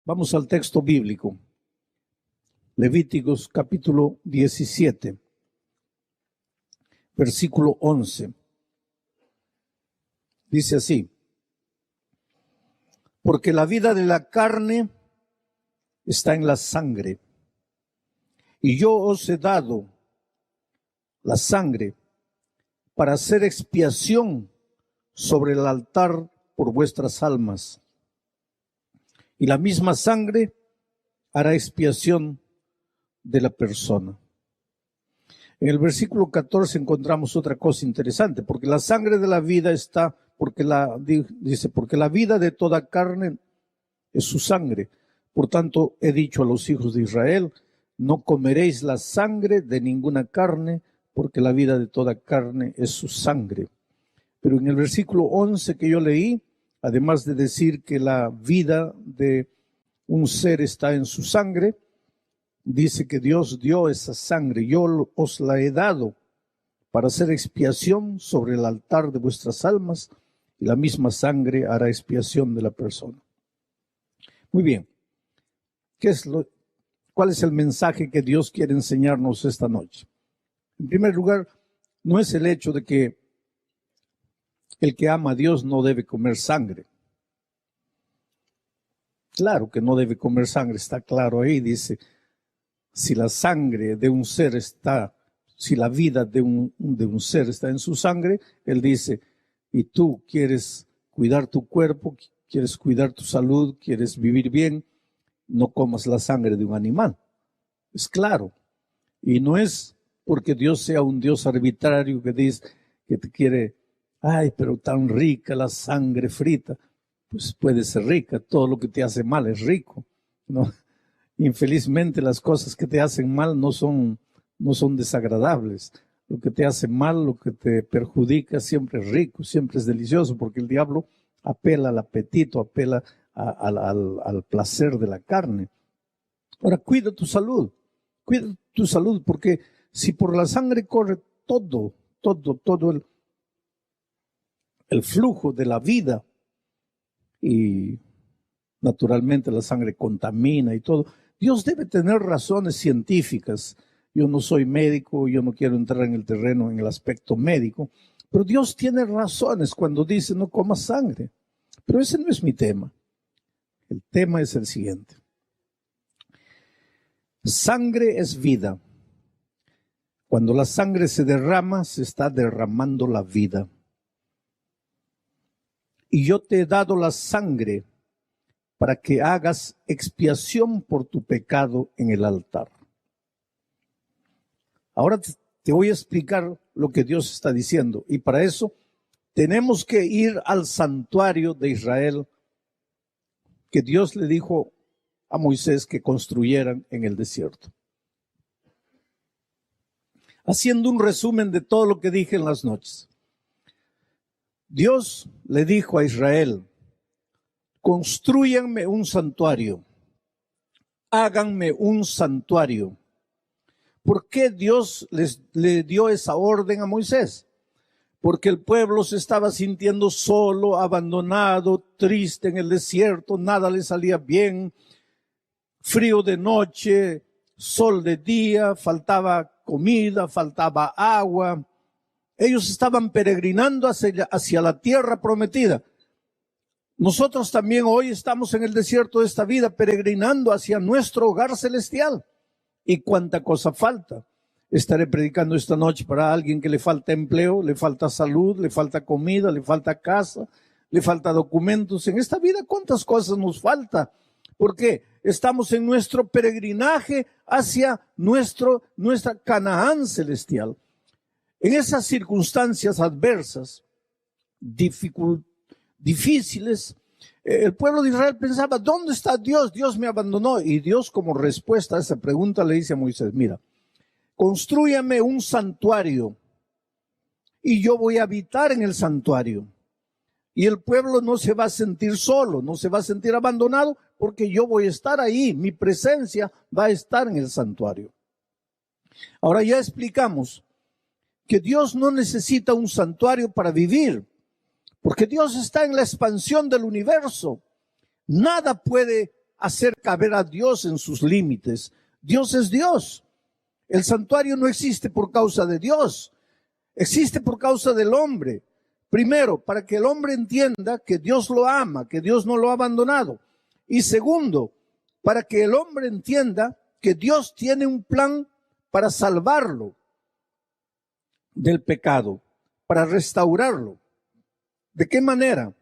Vamos al texto bíblico. Levíticos capítulo 17, versículo 11. Dice así: porque la vida de la carne está en la sangre, y yo os he dado la sangre para hacer expiación sobre el altar por vuestras almas. Y la misma sangre hará expiación de la persona. En el versículo 14 encontramos otra cosa interesante, porque la sangre de la vida está, porque la vida de toda carne es su sangre. Por tanto, he dicho a los hijos de Israel, no comeréis la sangre de ninguna carne, porque la vida de toda carne es su sangre. Pero en el versículo 11 que yo leí, además de decir que la vida de un ser está en su sangre, dice que Dios dio esa sangre, yo os la he dado para hacer expiación sobre el altar de vuestras almas, y la misma sangre hará expiación de la persona. Muy bien, ¿cuál es el mensaje que Dios quiere enseñarnos esta noche? En primer lugar, no es el hecho de que el que ama a Dios no debe comer sangre. Claro que no debe comer sangre, está claro ahí, dice, si la sangre de un ser está, si la vida de un ser está en su sangre, él dice, y tú quieres cuidar tu cuerpo, quieres cuidar tu salud, quieres vivir bien, no comas la sangre de un animal. Es claro. Y no es porque Dios sea un Dios arbitrario que dice que te quiere, ay, pero tan rica la sangre frita. Pues puede ser rica, todo lo que te hace mal es rico, ¿no? Infelizmente las cosas que te hacen mal no son desagradables. Lo que te hace mal, lo que te perjudica siempre es rico, siempre es delicioso, porque el diablo apela al apetito, apela al placer de la carne. Ahora, cuida tu salud, porque si por la sangre corre todo el flujo de la vida, y naturalmente la sangre contamina y todo, Dios debe tener razones científicas. Yo no soy médico, yo no quiero entrar en el terreno, en el aspecto médico, pero Dios tiene razones cuando dice no comas sangre. Pero ese no es mi tema. El tema es el siguiente. Sangre es vida. Cuando la sangre se derrama, se está derramando la vida. Y yo te he dado la sangre para que hagas expiación por tu pecado en el altar. Ahora te voy a explicar lo que Dios está diciendo. Y para eso tenemos que ir al santuario de Israel que Dios le dijo a Moisés que construyeran en el desierto. Haciendo un resumen de todo lo que dije en las noches. Dios le dijo a Israel, construyanme un santuario, háganme un santuario. ¿Por qué Dios le dio esa orden a Moisés? Porque el pueblo se estaba sintiendo solo, abandonado, triste en el desierto, nada le salía bien, frío de noche, sol de día, faltaba comida, faltaba agua. Ellos estaban peregrinando hacia la tierra prometida. Nosotros también hoy estamos en el desierto de esta vida, peregrinando hacia nuestro hogar celestial. ¿Y cuánta cosa falta? Estaré predicando esta noche para alguien que le falta empleo, le falta salud, le falta comida, le falta casa, le falta documentos. En esta vida, ¿cuántas cosas nos falta? Porque estamos en nuestro peregrinaje hacia nuestra Canaán celestial. En esas circunstancias adversas, difíciles, el pueblo de Israel pensaba, ¿dónde está Dios? Dios me abandonó. Y Dios, como respuesta a esa pregunta, le dice a Moisés, mira, constrúyame un santuario y yo voy a habitar en el santuario. Y el pueblo no se va a sentir solo, no se va a sentir abandonado, porque yo voy a estar ahí, mi presencia va a estar en el santuario. Ahora ya explicamos que Dios no necesita un santuario para vivir, porque Dios está en la expansión del universo. Nada puede hacer caber a Dios en sus límites. Dios es Dios. El santuario no existe por causa de Dios, existe por causa del hombre. Primero, para que el hombre entienda que Dios lo ama, que Dios no lo ha abandonado. Y segundo, para que el hombre entienda que Dios tiene un plan para salvarlo del pecado, para restaurarlo. ¿De qué manera?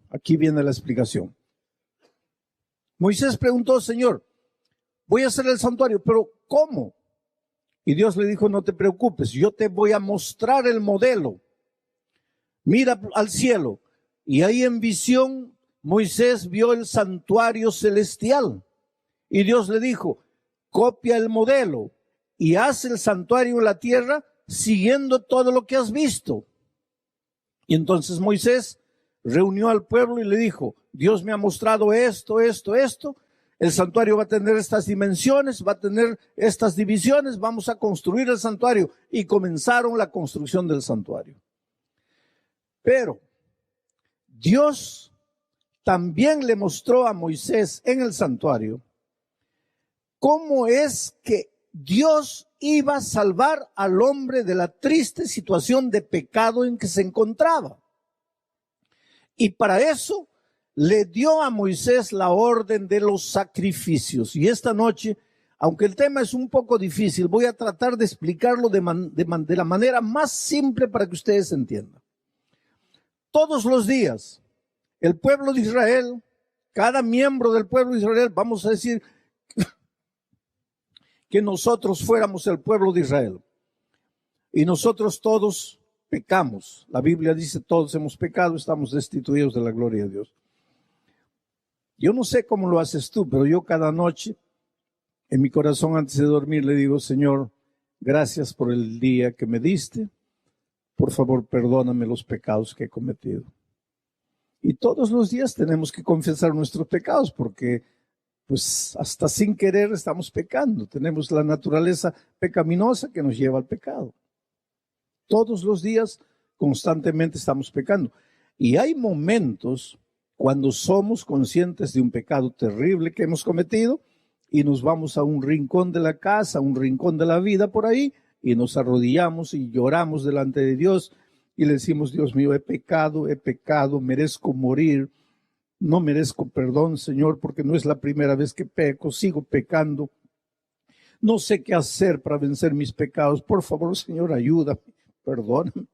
Aquí viene la explicación. Moisés preguntó, Señor, voy a hacer el santuario, pero ¿cómo? Y Dios le dijo, no te preocupes, yo te voy a mostrar el modelo. Mira al cielo. Y ahí en visión Moisés vio el santuario celestial. Y Dios le dijo, copia el modelo y haz el santuario en la tierra siguiendo todo lo que has visto. Y entonces Moisés reunió al pueblo y le dijo, Dios me ha mostrado esto, esto, esto. El santuario va a tener estas dimensiones, va a tener estas divisiones, vamos a construir el santuario. Y comenzaron la construcción del santuario. Pero Dios también le mostró a Moisés en el santuario cómo es que Dios iba a salvar al hombre de la triste situación de pecado en que se encontraba. Y para eso le dio a Moisés la orden de los sacrificios. Y esta noche, aunque el tema es un poco difícil, voy a tratar de explicarlo de la manera más simple para que ustedes entiendan. Todos los días, el pueblo de Israel, cada miembro del pueblo de Israel, vamos a decir que nosotros fuéramos el pueblo de Israel. Y nosotros todos pecamos. La Biblia dice, todos hemos pecado, estamos destituidos de la gloria de Dios. Yo no sé cómo lo haces tú, pero yo cada noche, en mi corazón antes de dormir, le digo, Señor, gracias por el día que me diste. Por favor, perdóname los pecados que he cometido. Y todos los días tenemos que confesar nuestros pecados porque pues hasta sin querer estamos pecando. Tenemos la naturaleza pecaminosa que nos lleva al pecado. Todos los días constantemente estamos pecando. Y hay momentos cuando somos conscientes de un pecado terrible que hemos cometido y nos vamos a un rincón de la casa, a un rincón de la vida por ahí y nos arrodillamos y lloramos delante de Dios y le decimos, Dios mío, he pecado, merezco morir. No merezco perdón, Señor, porque no es la primera vez que peco, sigo pecando. No sé qué hacer para vencer mis pecados. Por favor, Señor, ayúdame, perdóname.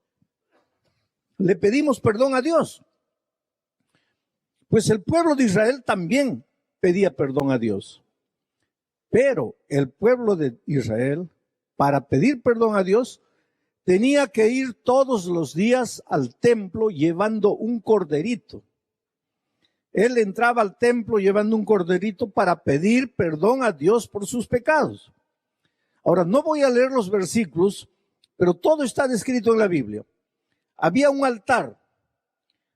Le pedimos perdón a Dios. Pues el pueblo de Israel también pedía perdón a Dios. Pero el pueblo de Israel, para pedir perdón a Dios, tenía que ir todos los días al templo llevando un corderito. Él entraba al templo llevando un corderito para pedir perdón a Dios por sus pecados. Ahora, no voy a leer los versículos, pero todo está descrito en la Biblia. Había un altar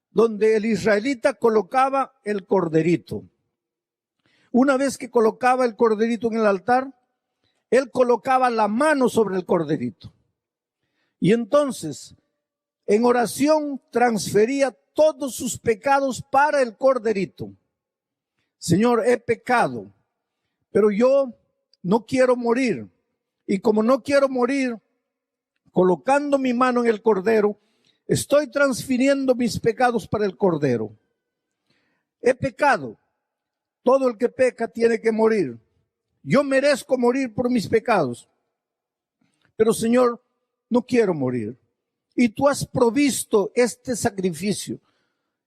donde el israelita colocaba el corderito. Una vez que colocaba el corderito en el altar, él colocaba la mano sobre el corderito. Y entonces, en oración, transfería todos sus pecados para el corderito. Señor, he pecado, pero yo no quiero morir. Y como no quiero morir, colocando mi mano en el cordero, estoy transfiriendo mis pecados para el cordero. He pecado. Todo el que peca tiene que morir. Yo merezco morir por mis pecados. Pero Señor, no quiero morir. Y tú has provisto este sacrificio.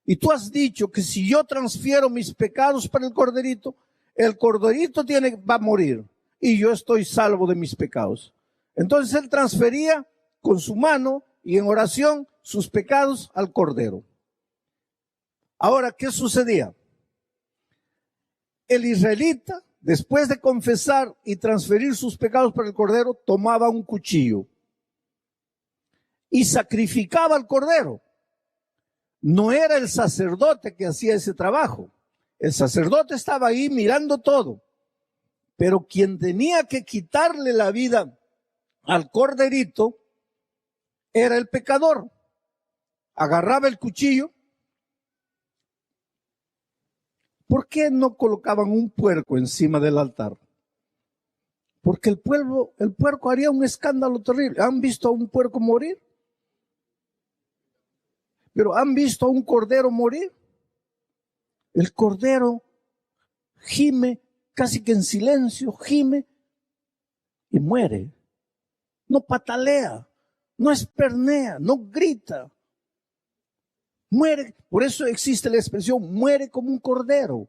Y tú has dicho que si yo transfiero mis pecados para el corderito va a morir. Y yo estoy salvo de mis pecados. Entonces él transfería con su mano y en oración sus pecados al cordero. Ahora, ¿qué sucedía? El israelita, después de confesar y transferir sus pecados para el cordero, tomaba un cuchillo y sacrificaba al cordero. No era el sacerdote que hacía ese trabajo. El sacerdote estaba ahí mirando todo. Pero quien tenía que quitarle la vida al corderito era el pecador. Agarraba el cuchillo, ¿Por qué no colocaban un puerco encima del altar? Porque el puerco haría un escándalo terrible. ¿Han visto a un puerco morir? ¿Pero han visto a un cordero morir? El cordero gime casi que en silencio, gime y muere. No patalea, no espernea, no grita. Muere, por eso existe la expresión, muere como un cordero.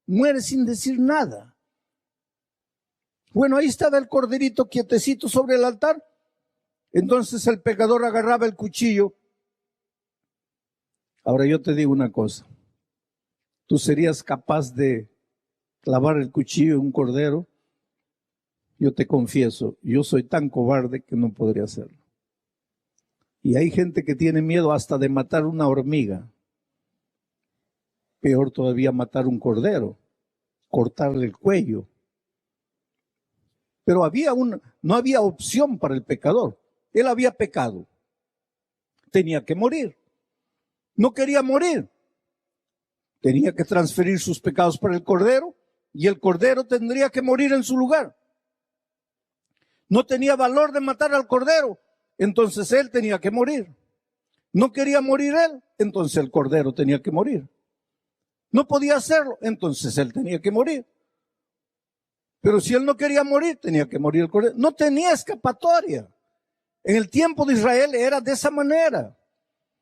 Muere sin decir nada. Bueno, ahí estaba el corderito quietecito sobre el altar. Entonces el pecador agarraba el cuchillo. Ahora yo te digo una cosa. ¿Tú serías capaz de clavar el cuchillo en un cordero? Yo te confieso, yo soy tan cobarde que no podría hacerlo. Y hay gente que tiene miedo hasta de matar una hormiga. Peor todavía matar un cordero, cortarle el cuello. Pero no había opción para el pecador. Él había pecado. Tenía que morir. No quería morir. Tenía que transferir sus pecados para el cordero y el cordero tendría que morir en su lugar. No tenía valor de matar al cordero, entonces él tenía que morir. No quería morir él, entonces el cordero tenía que morir. No podía hacerlo, entonces él tenía que morir. Pero si él no quería morir, tenía que morir el cordero. No tenía escapatoria. En el tiempo de Israel era de esa manera.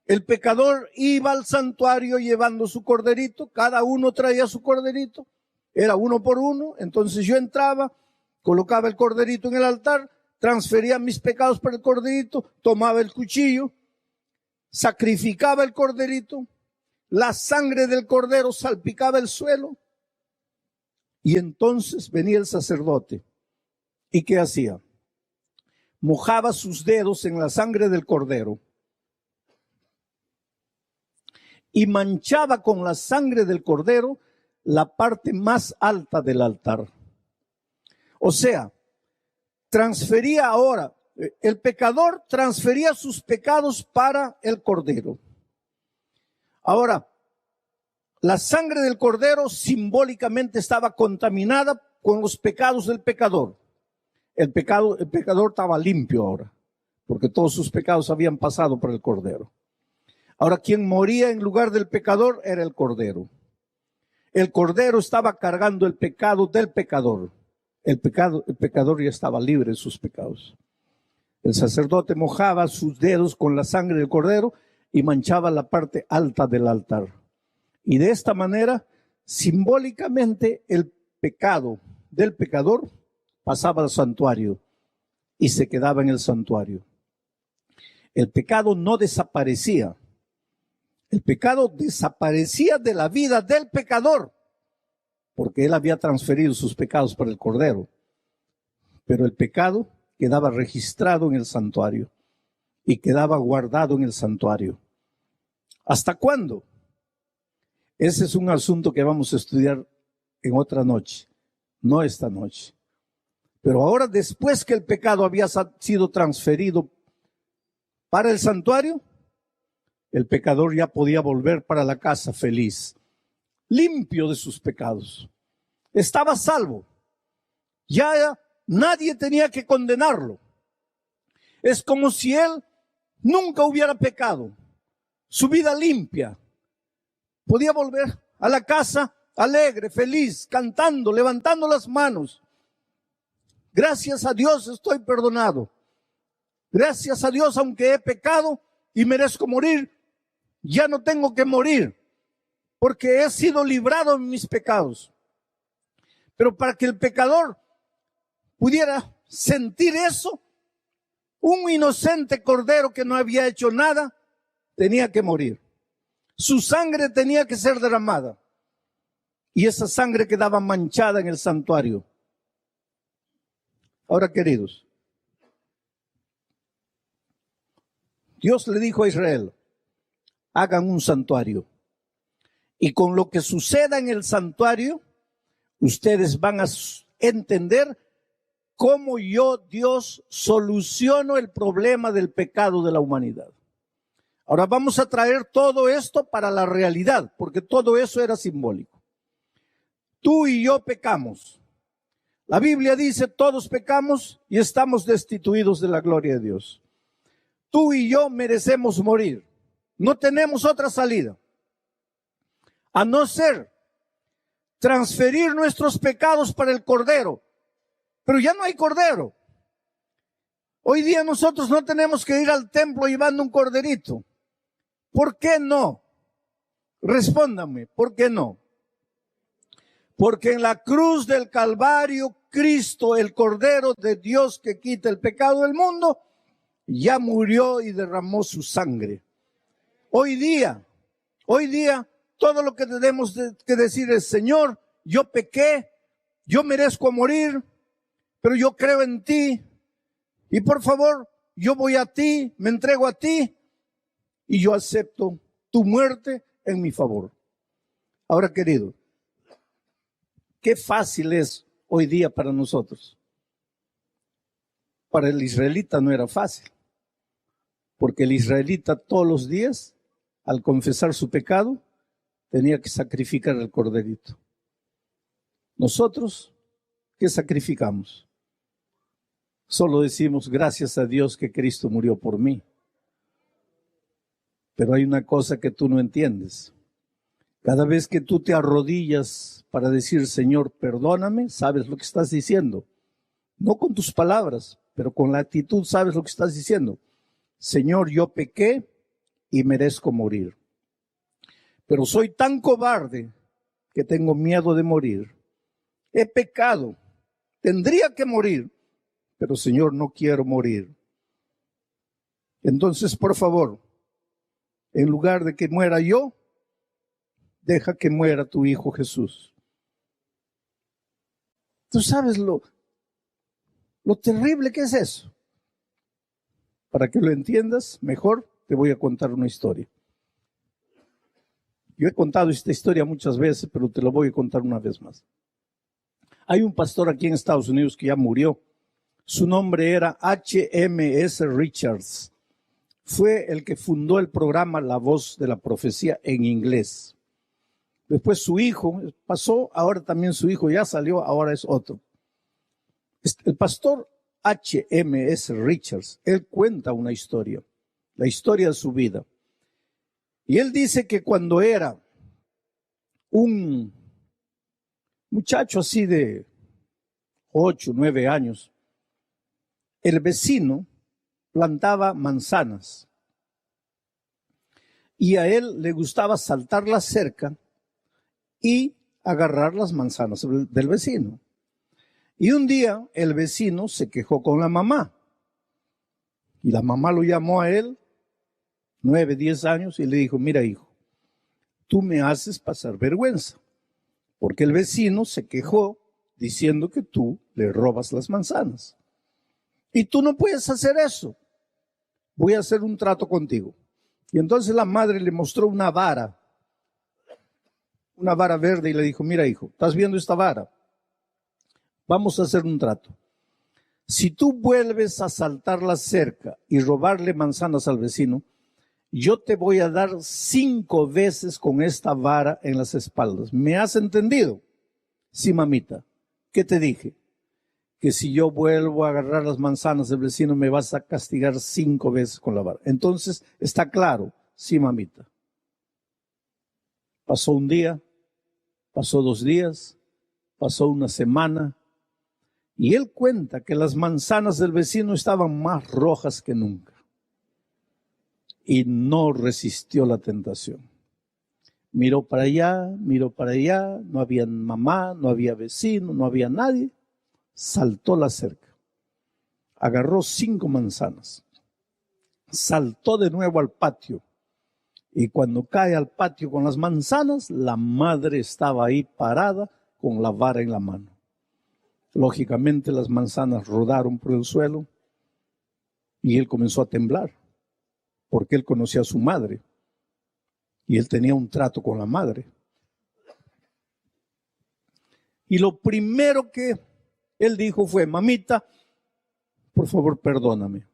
El pecador iba al santuario llevando su corderito, cada uno traía su corderito, era uno por uno, entonces yo entraba, colocaba el corderito en el altar, transfería mis pecados para el corderito, tomaba el cuchillo, sacrificaba el corderito, la sangre del cordero salpicaba el suelo, y entonces venía el sacerdote. ¿Y qué hacía? Mojaba sus dedos en la sangre del cordero y manchaba con la sangre del cordero la parte más alta del altar. O sea, transfería ahora, el pecador transfería sus pecados para el cordero. Ahora, la sangre del cordero simbólicamente estaba contaminada con los pecados del pecador. El pecador estaba limpio ahora, porque todos sus pecados habían pasado por el cordero. Ahora, quien moría en lugar del pecador era el cordero. El cordero estaba cargando el pecado del pecador. El pecador ya estaba libre de sus pecados. El sacerdote mojaba sus dedos con la sangre del cordero y manchaba la parte alta del altar. Y de esta manera, simbólicamente, el pecado del pecador pasaba al santuario y se quedaba en el santuario. El pecado no desaparecía. El pecado desaparecía de la vida del pecador, porque él había transferido sus pecados para el cordero. Pero el pecado quedaba registrado en el santuario y quedaba guardado en el santuario. ¿Hasta cuándo? Ese es un asunto que vamos a estudiar en otra noche, no esta noche. Pero ahora, después que el pecado había sido transferido para el santuario, el pecador ya podía volver para la casa feliz, limpio de sus pecados. Estaba salvo. Ya nadie tenía que condenarlo. Es como si él nunca hubiera pecado. Su vida limpia. Podía volver a la casa alegre, feliz, cantando, levantando las manos. Gracias a Dios estoy perdonado. Gracias a Dios, aunque he pecado y merezco morir, ya no tengo que morir, porque he sido librado de mis pecados. Pero para que el pecador pudiera sentir eso, un inocente cordero que no había hecho nada, tenía que morir. Su sangre tenía que ser derramada. Y esa sangre quedaba manchada en el santuario. Ahora, queridos, Dios le dijo a Israel, hagan un santuario. Y con lo que suceda en el santuario, ustedes van a entender cómo yo, Dios, soluciono el problema del pecado de la humanidad. Ahora vamos a traer todo esto para la realidad, porque todo eso era simbólico. Tú y yo pecamos. La Biblia dice, todos pecamos y estamos destituidos de la gloria de Dios. Tú y yo merecemos morir. No tenemos otra salida, a no ser transferir nuestros pecados para el Cordero. Pero ya no hay Cordero. Hoy día nosotros no tenemos que ir al templo llevando un corderito. ¿Por qué no? Respóndame, ¿por qué no? Porque en la cruz del Calvario, Cristo, el Cordero de Dios que quita el pecado del mundo, ya murió y derramó su sangre. Hoy día, todo lo que tenemos que decir es, Señor, yo pequé, yo merezco morir, pero yo creo en ti. Y por favor, yo voy a ti, me entrego a ti y yo acepto tu muerte en mi favor. Ahora, querido, qué fácil es hoy día para nosotros. Para el israelita no era fácil, porque el israelita todos los días, al confesar su pecado, tenía que sacrificar el corderito. Nosotros, ¿qué sacrificamos? Solo decimos, gracias a Dios que Cristo murió por mí. Pero hay una cosa que tú no entiendes. Cada vez que tú te arrodillas para decir, Señor, perdóname, sabes lo que estás diciendo. No con tus palabras, pero con la actitud sabes lo que estás diciendo. Señor, yo pequé y merezco morir. Pero soy tan cobarde que tengo miedo de morir. He pecado, tendría que morir, pero Señor, no quiero morir. Entonces, por favor, en lugar de que muera yo, deja que muera tu Hijo Jesús. ¿Tú sabes lo terrible que es eso? Para que lo entiendas mejor, te voy a contar una historia. Yo he contado esta historia muchas veces, pero te lo voy a contar una vez más. Hay un pastor aquí en Estados Unidos que ya murió. Su nombre era H.M.S. Richards. Fue el que fundó el programa La Voz de la Profecía en inglés. Después su hijo pasó, ahora también su hijo ya salió, ahora es otro. El pastor H.M.S. Richards, él cuenta una historia, la historia de su vida. Y él dice que cuando era un muchacho así de 8, 9 años, el vecino plantaba manzanas y a él le gustaba saltar la cerca y agarrar las manzanas del vecino. Y un día el vecino se quejó con la mamá y la mamá lo llamó a él, 9, 10 años, y le dijo, mira hijo, tú me haces pasar vergüenza porque el vecino se quejó diciendo que tú le robas las manzanas. Y tú no puedes hacer eso. Voy a hacer un trato contigo. Y entonces la madre le mostró una vara verde y le dijo, mira hijo, ¿estás viendo esta vara? Vamos a hacer un trato. Si tú vuelves a saltar la cerca y robarle manzanas al vecino, yo te voy a dar 5 veces con esta vara en las espaldas. ¿Me has entendido? Sí, mamita. ¿Qué te dije? Que si yo vuelvo a agarrar las manzanas del vecino me vas a castigar 5 veces con la vara. Entonces, ¿está claro? Sí, mamita. Pasó un día, pasó 2 días, pasó una semana, y él cuenta que las manzanas del vecino estaban más rojas que nunca. Y no resistió la tentación. Miró para allá, no había mamá, no había vecino, no había nadie. Saltó la cerca, agarró 5 manzanas, saltó de nuevo al patio y cuando cae al patio con las manzanas, la madre estaba ahí parada con la vara en la mano. Lógicamente las manzanas rodaron por el suelo y él comenzó a temblar porque él conocía a su madre y él tenía un trato con la madre. Y lo primero que él dijo fue, mamita, por favor, perdóname.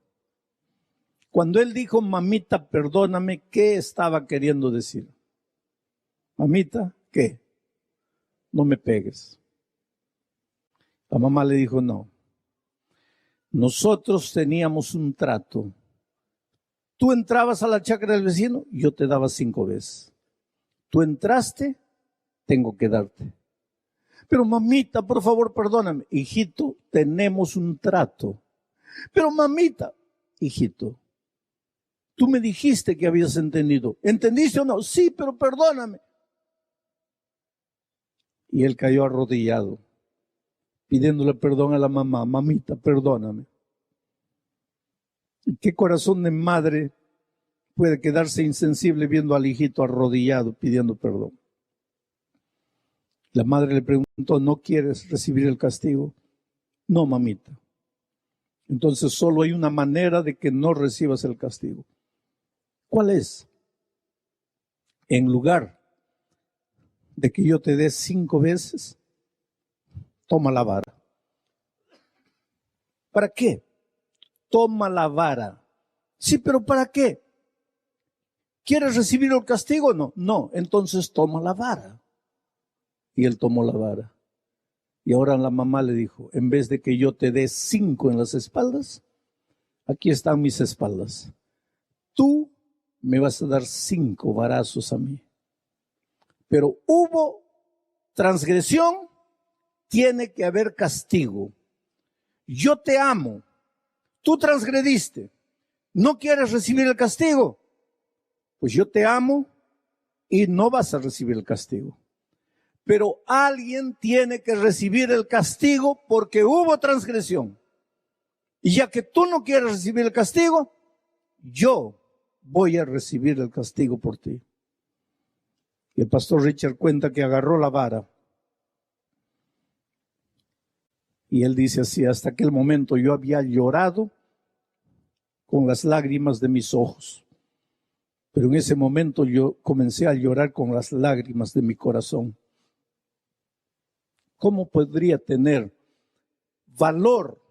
Cuando él dijo, mamita, perdóname, ¿qué estaba queriendo decir? Mamita, ¿qué? no me pegues. La mamá le dijo, no. Nosotros teníamos un trato. Tú entrabas a la chacra del vecino, yo te daba 5 veces. Tú entraste, tengo que darte. Pero mamita, por favor, perdóname. Hijito, tenemos un trato. Pero mamita, hijito, tú me dijiste que habías entendido. ¿Entendiste o no? Sí, pero perdóname. Y él cayó arrodillado, pidiéndole perdón a la mamá. Mamita, perdóname. ¿Y qué corazón de madre puede quedarse insensible viendo al hijito arrodillado pidiendo perdón? La madre le preguntó, ¿no quieres recibir el castigo? No, mamita. Entonces solo hay una manera de que no recibas el castigo. ¿Cuál es? En lugar de que yo te dé 5 veces, toma la vara. ¿Para qué? Toma la vara. Sí, pero ¿para qué? ¿Quieres recibir el castigo o no? No, entonces toma la vara. Y él tomó la vara. Y ahora la mamá le dijo, en vez de que yo te dé 5 en las espaldas, aquí están mis espaldas. Tú me vas a dar 5 varazos a mí. Pero hubo transgresión, tiene que haber castigo. Yo te amo, tú transgrediste, ¿no quieres recibir el castigo? Pues yo te amo y no vas a recibir el castigo. Pero alguien tiene que recibir el castigo porque hubo transgresión. Y ya que tú no quieres recibir el castigo, yo voy a recibir el castigo por ti. Y el pastor Richard cuenta que agarró la vara. Y él dice así, hasta aquel momento yo había llorado con las lágrimas de mis ojos. Pero en ese momento yo comencé a llorar con las lágrimas de mi corazón. ¿Cómo podría tener valor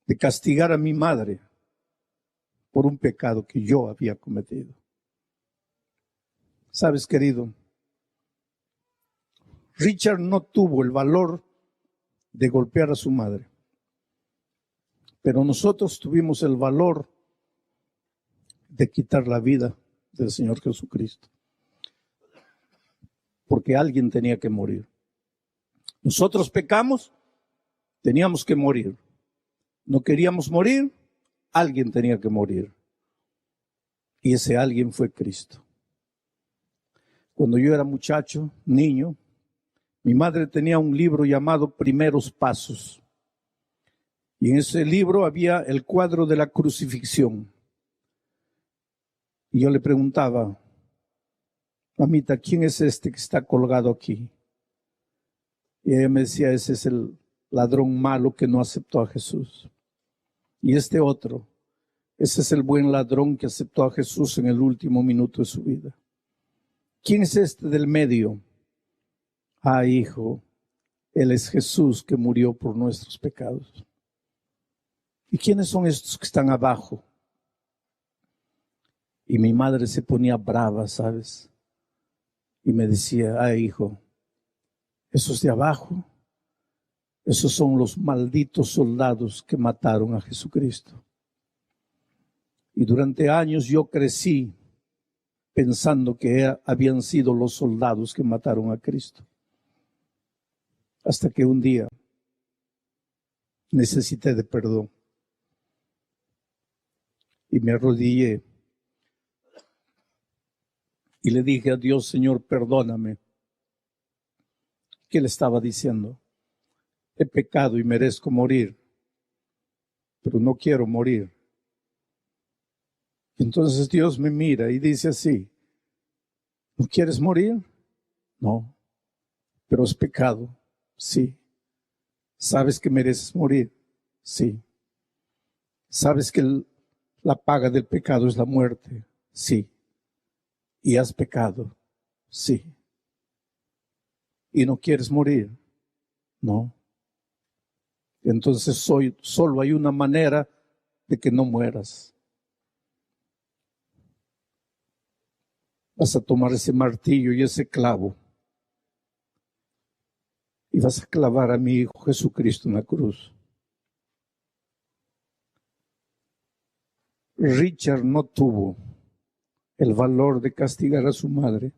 de castigar a mi madre por un pecado que yo había cometido? Sabes, querido, Richard no tuvo el valor de golpear a su madre, pero nosotros tuvimos el valor de quitar la vida del Señor Jesucristo, porque alguien tenía que morir. Nosotros pecamos, teníamos que morir. No queríamos morir, alguien tenía que morir. Y ese alguien fue Cristo. Cuando yo era muchacho, niño, mi madre tenía un libro llamado Primeros Pasos. Y en ese libro había el cuadro de la crucifixión. Y yo le preguntaba, mamita, ¿quién es este que está colgado aquí? Y ella me decía, ese es el ladrón malo que no aceptó a Jesús. Y este otro, ese es el buen ladrón que aceptó a Jesús en el último minuto de su vida. ¿Quién es este del medio? Ah, hijo, él es Jesús que murió por nuestros pecados. ¿Y quiénes son estos que están abajo? Y mi madre se ponía brava, ¿sabes? Y me decía, ah, hijo, esos de abajo, esos son los malditos soldados que mataron a Jesucristo. Y durante años yo crecí pensando que habían sido los soldados que mataron a Cristo. Hasta que un día necesité de perdón. Y me arrodillé. Y le dije a Dios, Señor, perdóname. ¿Qué le estaba diciendo? He pecado y merezco morir, pero no quiero morir. Entonces Dios me mira y dice así, ¿no quieres morir? No, pero es pecado. Sí. ¿Sabes que mereces morir? Sí. ¿Sabes que la paga del pecado es la muerte? Sí. ¿Y has pecado? Sí. ¿Y no quieres morir? No. Entonces solo hay una manera de que no mueras. Vas a tomar ese martillo y ese clavo y vas a clavar a mi Hijo Jesucristo en la cruz. Richard no tuvo el valor de castigar a su madre,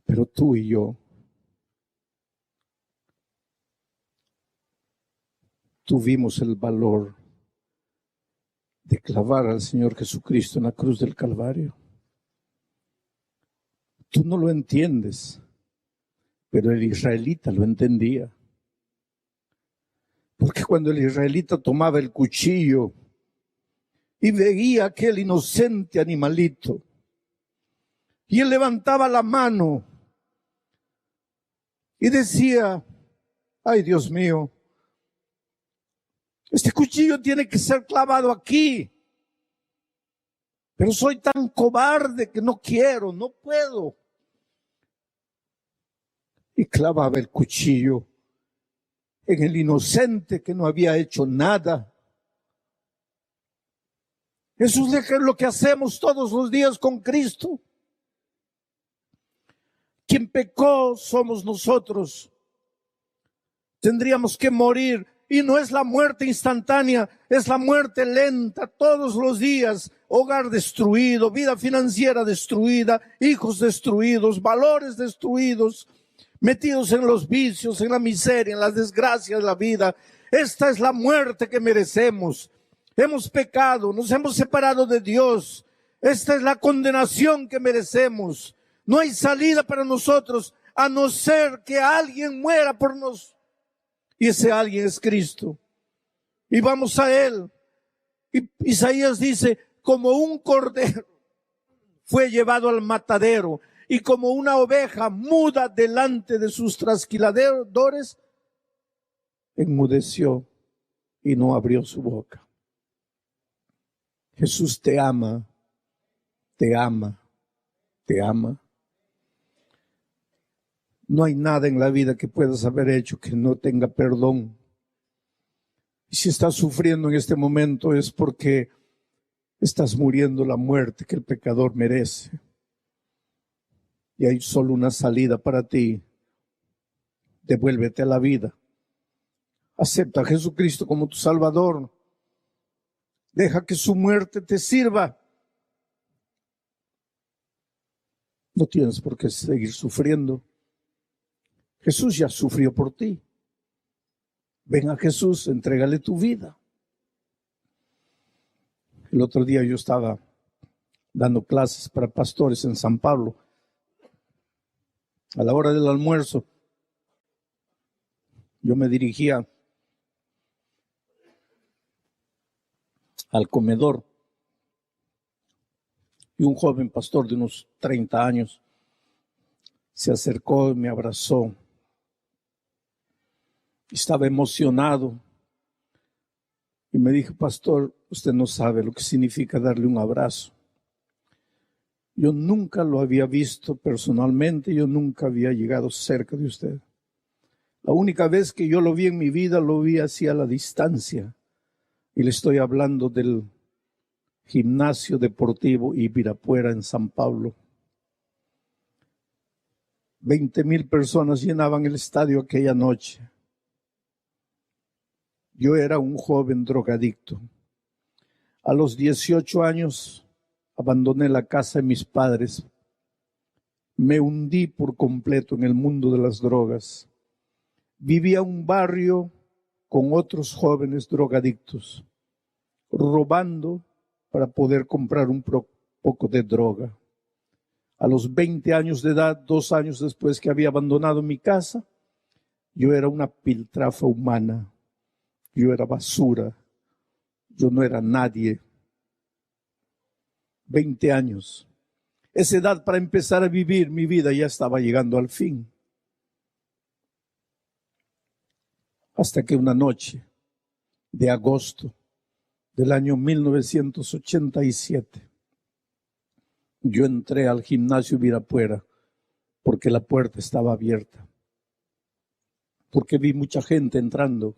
pero tú y yo tuvimos el valor de clavar al Señor Jesucristo en la cruz del Calvario. Tú no lo entiendes, pero el israelita lo entendía. Porque cuando el israelita tomaba el cuchillo y veía aquel inocente animalito, y él levantaba la mano y decía: ay, Dios mío, este cuchillo tiene que ser clavado aquí, pero soy tan cobarde que no quiero, no puedo. Y clavaba el cuchillo en el inocente que no había hecho nada. Eso es lo que hacemos todos los días con Cristo. Quien pecó somos nosotros. Tendríamos que morir, y no es la muerte instantánea, es la muerte lenta todos los días. Hogar destruido, vida financiera destruida, hijos destruidos, valores destruidos, metidos en los vicios, en la miseria, en las desgracias de la vida. Esta es la muerte que merecemos. Hemos pecado, nos hemos separado de Dios. Esta es la condenación que merecemos. No hay salida para nosotros a no ser que alguien muera por nosotros. Y ese alguien es Cristo. Y vamos a Él. Y Isaías dice: como un cordero fue llevado al matadero, y como una oveja muda delante de sus trasquiladores, enmudeció y no abrió su boca. Jesús te ama, te ama, te ama. No hay nada en la vida que puedas haber hecho que no tenga perdón. Y si estás sufriendo en este momento es porque estás muriendo la muerte que el pecador merece. Y hay solo una salida para ti. Devuélvete a la vida. Acepta a Jesucristo como tu Salvador. Deja que su muerte te sirva. No tienes por qué seguir sufriendo. Jesús ya sufrió por ti. Ven a Jesús, entrégale tu vida. El otro día yo estaba dando clases para pastores en San Pablo. A la hora del almuerzo, yo me dirigía al comedor y un joven pastor de unos 30 años se acercó y me abrazó. Estaba emocionado y me dijo: pastor, usted no sabe lo que significa darle un abrazo. Yo nunca lo había visto personalmente, yo nunca había llegado cerca de usted. La única vez que yo lo vi en mi vida, lo vi así a la distancia. Y le estoy hablando del Gimnasio Deportivo Ibirapuera en San Pablo. 20,000 personas llenaban el estadio aquella noche. Yo era un joven drogadicto. A los 18 años abandoné la casa de mis padres. Me hundí por completo en el mundo de las drogas. Vivía en un barrio con otros jóvenes drogadictos, robando para poder comprar un poco de droga. A los 20 años de edad, 2 años después que había abandonado mi casa, yo era una piltrafa humana. Yo era basura. Yo no era nadie. 20 años. Esa edad para empezar a vivir mi vida ya estaba llegando al fin. Hasta que una noche de agosto del año 1987, yo entré al gimnasio Ibirapuera porque la puerta estaba abierta. Porque vi mucha gente entrando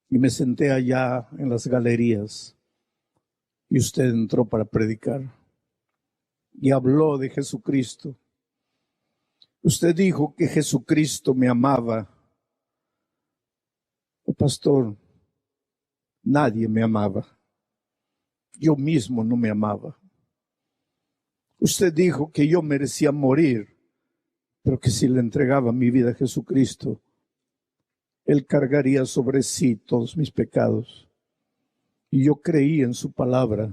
y me senté allá en las galerías y usted entró para predicar y habló de Jesucristo. Usted dijo que Jesucristo me amaba. Oh, pastor, nadie me amaba. Yo mismo no me amaba. Usted dijo que yo merecía morir, pero que si le entregaba mi vida a Jesucristo, Él cargaría sobre sí todos mis pecados. Y yo creí en su palabra.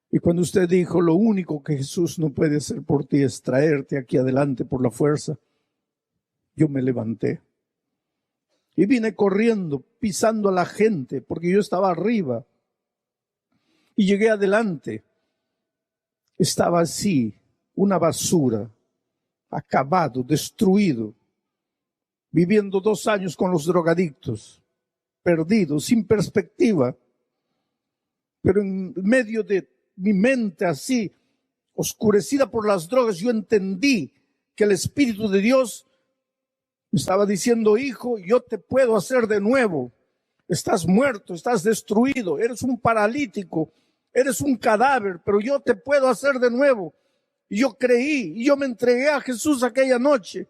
Y cuando usted dijo, lo único que Jesús no puede hacer por ti es traerte aquí adelante por la fuerza, yo me levanté. Y vine corriendo, pisando a la gente, porque yo estaba arriba. Y llegué adelante. Estaba así, una basura, acabado, destruido, viviendo 2 años con los drogadictos, perdido, sin perspectiva. Pero en medio de mi mente así, oscurecida por las drogas, yo entendí que el Espíritu de Dios me estaba diciendo, hijo, yo te puedo hacer de nuevo. Estás muerto, estás destruido, eres un paralítico, eres un cadáver, pero yo te puedo hacer de nuevo. Y yo creí, y yo me entregué a Jesús aquella noche.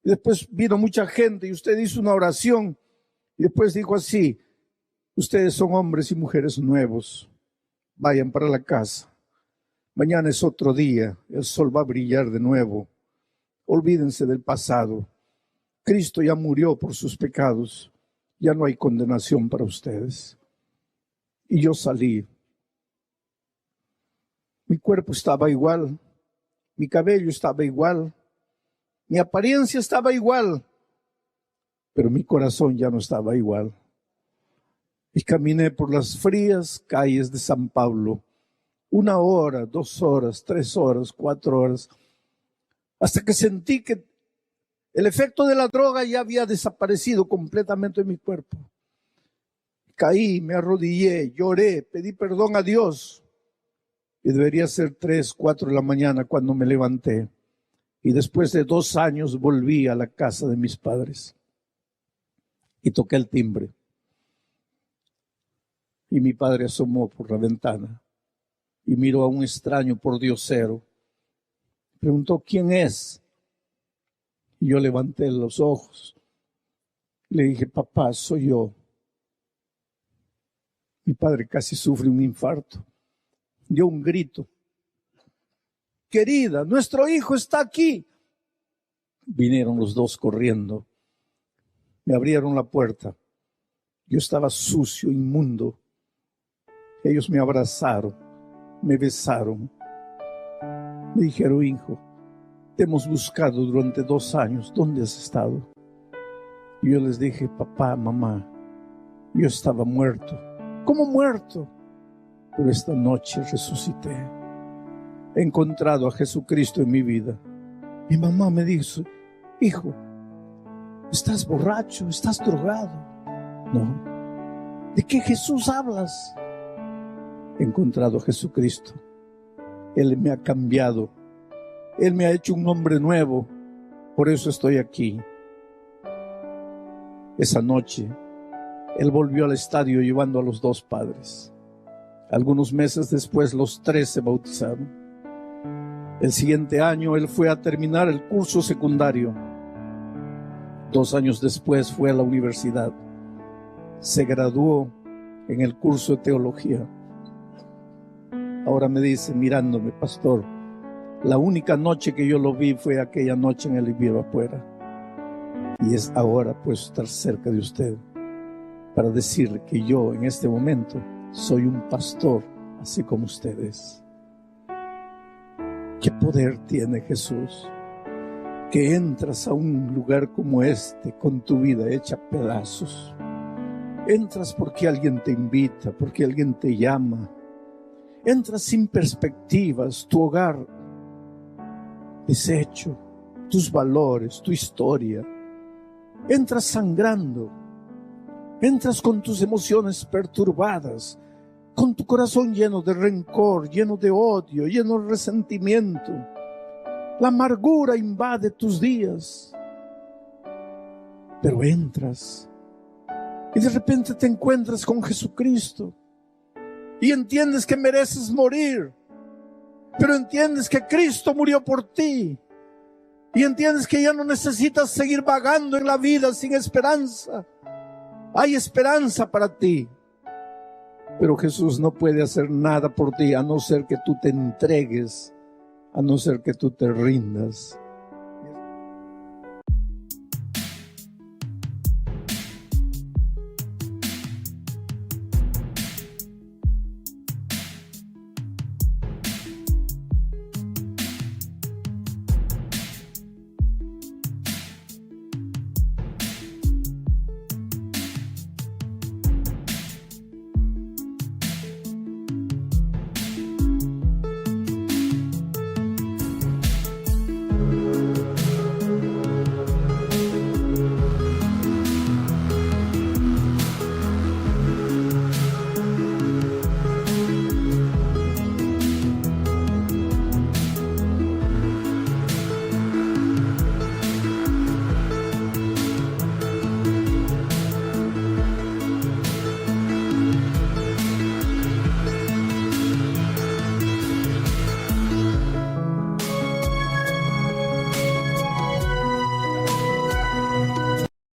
Y después vino mucha gente y usted hizo una oración. Y después dijo así, ustedes son hombres y mujeres nuevos. Vayan para la casa. Mañana es otro día. El sol va a brillar de nuevo. Olvídense del pasado. Cristo ya murió por sus pecados. Ya no hay condenación para ustedes. Y yo salí. Mi cuerpo estaba igual. Mi cabello estaba igual. Mi apariencia estaba igual. Pero mi corazón ya no estaba igual. Y caminé por las frías calles de San Pablo, 1 hora, 2 horas, 3 horas, 4 horas, hasta que sentí que el efecto de la droga ya había desaparecido completamente de mi cuerpo. Caí, me arrodillé, lloré, pedí perdón a Dios. Y debería ser 3, 4 de la mañana cuando me levanté. Y después de 2 años volví a la casa de mis padres. Y toqué el timbre. Y mi padre asomó por la ventana y miró a un extraño pordiosero. Preguntó, ¿quién es? Y yo levanté los ojos. Le dije, papá, soy yo. Mi padre casi sufre un infarto. Dio un grito. Querida, nuestro hijo está aquí. Vinieron los dos corriendo. Me abrieron la puerta. Yo estaba sucio, inmundo. Ellos me abrazaron, me besaron. Me dijeron, hijo, te hemos buscado durante 2 años. ¿Dónde has estado? Y yo les dije, papá, mamá, yo estaba muerto. ¿Cómo muerto? Pero esta noche resucité. He encontrado a Jesucristo en mi vida. Mi mamá me dijo, hijo, ¿estás borracho? ¿Estás drogado? No. ¿De qué Jesús hablas? He encontrado a Jesucristo. Él me ha cambiado. Él me ha hecho un hombre nuevo. Por eso estoy aquí. Esa noche, él volvió al estadio llevando a los 2 padres. Algunos meses después, los 3 se bautizaron. El siguiente año, él fue a terminar el curso secundario. 2 años después, fue a la universidad. Se graduó en el curso de teología. Ahora me dice, mirándome, pastor, la única noche que yo lo vi fue aquella noche en el Riviera afuera. Y es ahora pues estar cerca de usted para decirle que yo en este momento soy un pastor, así como usted es. ¿Qué poder tiene Jesús? Que entras a un lugar como este con tu vida hecha pedazos. Entras porque alguien te invita, porque alguien te llama. Entras sin perspectivas, tu hogar deshecho, tus valores, tu historia. Entras sangrando, entras con tus emociones perturbadas, con tu corazón lleno de rencor, lleno de odio, lleno de resentimiento. La amargura invade tus días, pero entras y de repente te encuentras con Jesucristo. Y entiendes que mereces morir, pero entiendes que Cristo murió por ti. Y entiendes que ya no necesitas seguir vagando en la vida sin esperanza. Hay esperanza para ti. Pero Jesús no puede hacer nada por ti a no ser que tú te entregues, a no ser que tú te rindas.